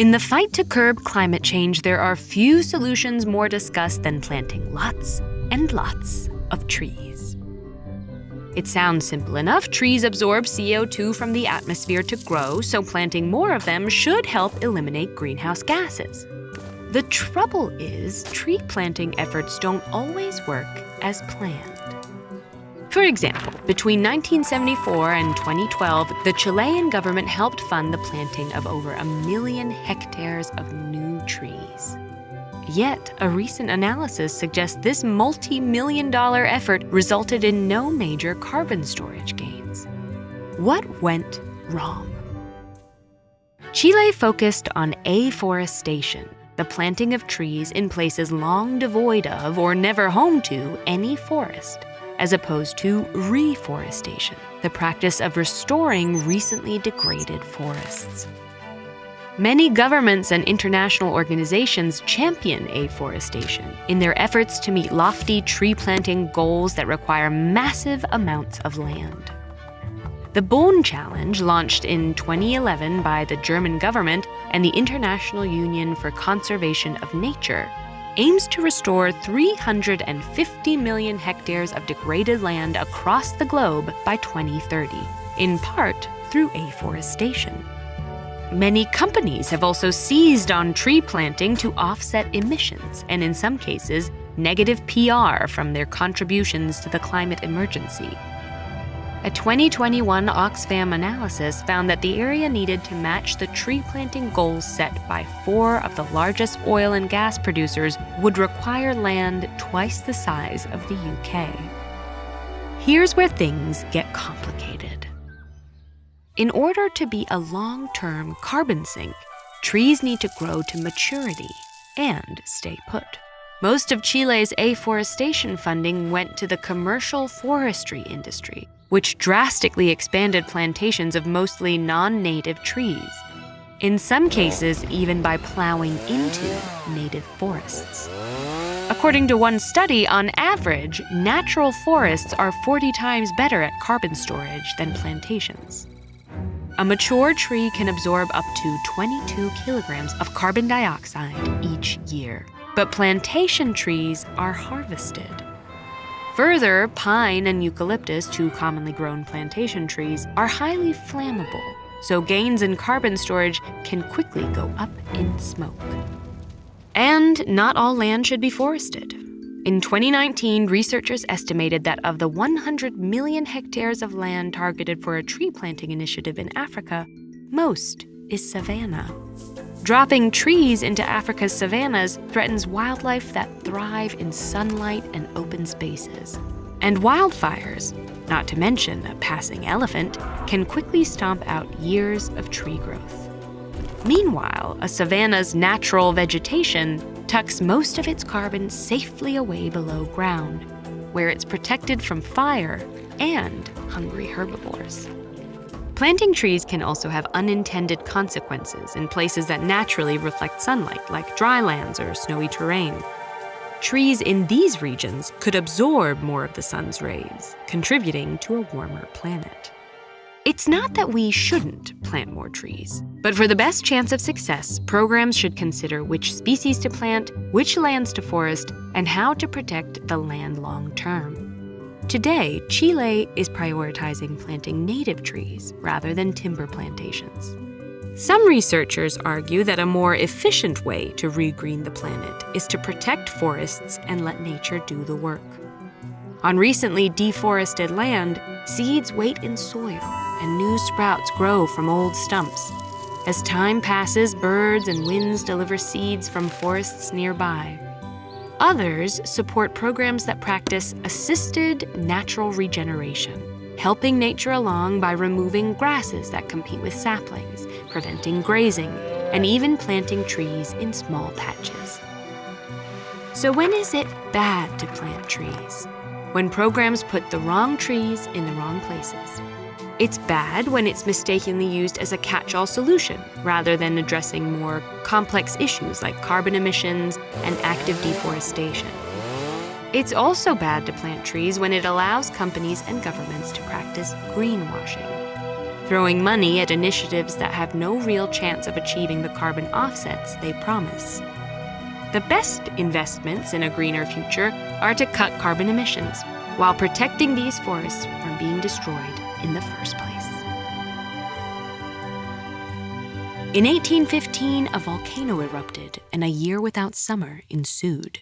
In the fight to curb climate change, there are few solutions more discussed than planting lots and lots of trees. It sounds simple enough. Trees absorb CO2 from the atmosphere to grow, so planting more of them should help eliminate greenhouse gases. The trouble is, tree planting efforts don't always work as planned. For example, between 1974 and 2012, the Chilean government helped fund the planting of over 1 million hectares of new trees. Yet, a recent analysis suggests this multi-million-dollar effort resulted in no major carbon storage gains. What went wrong? Chile focused on afforestation, the planting of trees in places long devoid of or never home to any forest, as opposed to reforestation, the practice of restoring recently degraded forests. Many governments and international organizations champion afforestation in their efforts to meet lofty tree planting goals that require massive amounts of land. The Bohn Challenge, launched in 2011 by the German government and the International Union for Conservation of Nature, aims to restore 350 million hectares of degraded land across the globe by 2030, in part through afforestation. Many companies have also seized on tree planting to offset emissions and, in some cases, negative PR from their contributions to the climate emergency. A 2021 Oxfam analysis found that the area needed to match the tree planting goals set by 4 of the largest oil and gas producers would require land twice the size of the UK. Here's where things get complicated. In order to be a long-term carbon sink, trees need to grow to maturity and stay put. Most of Chile's afforestation funding went to the commercial forestry industry, which drastically expanded plantations of mostly non-native trees, in some cases even by plowing into native forests. According to one study, on average, natural forests are 40 times better at carbon storage than plantations. A mature tree can absorb up to 22 kilograms of carbon dioxide each year, but plantation trees are harvested. Further, pine and eucalyptus, 2 commonly grown plantation trees, are highly flammable, so gains in carbon storage can quickly go up in smoke. And not all land should be forested. In 2019, researchers estimated that of the 100 million hectares of land targeted for a tree planting initiative in Africa, most is savanna. Dropping trees into Africa's savannas threatens wildlife that thrive in sunlight and open spaces. And wildfires, not to mention a passing elephant, can quickly stomp out years of tree growth. Meanwhile, a savanna's natural vegetation tucks most of its carbon safely away below ground, where it's protected from fire and hungry herbivores. Planting trees can also have unintended consequences in places that naturally reflect sunlight, like drylands or snowy terrain. Trees in these regions could absorb more of the sun's rays, contributing to a warmer planet. It's not that we shouldn't plant more trees, but for the best chance of success, programs should consider which species to plant, which lands to forest, and how to protect the land long term. Today, Chile is prioritizing planting native trees rather than timber plantations. Some researchers argue that a more efficient way to regreen the planet is to protect forests and let nature do the work. On recently deforested land, seeds wait in soil and new sprouts grow from old stumps. As time passes, birds and winds deliver seeds from forests nearby. Others support programs that practice assisted natural regeneration, helping nature along by removing grasses that compete with saplings, preventing grazing, and even planting trees in small patches. So when is it bad to plant trees? When programs put the wrong trees in the wrong places. It's bad when it's mistakenly used as a catch-all solution, rather than addressing more complex issues like carbon emissions and active deforestation. It's also bad to plant trees when it allows companies and governments to practice greenwashing. throwing money at initiatives that have no real chance of achieving the carbon offsets they promise. The best investments in a greener future are to cut carbon emissions while protecting these forests from being destroyed in the first place. In 1815, a volcano erupted and a year without summer ensued.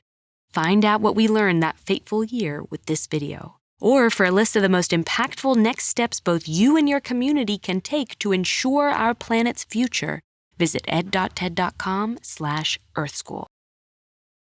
Find out what we learned that fateful year with this video. Or for a list of the most impactful next steps both you and your community can take to ensure our planet's future, visit ed.ted.com/earthschool.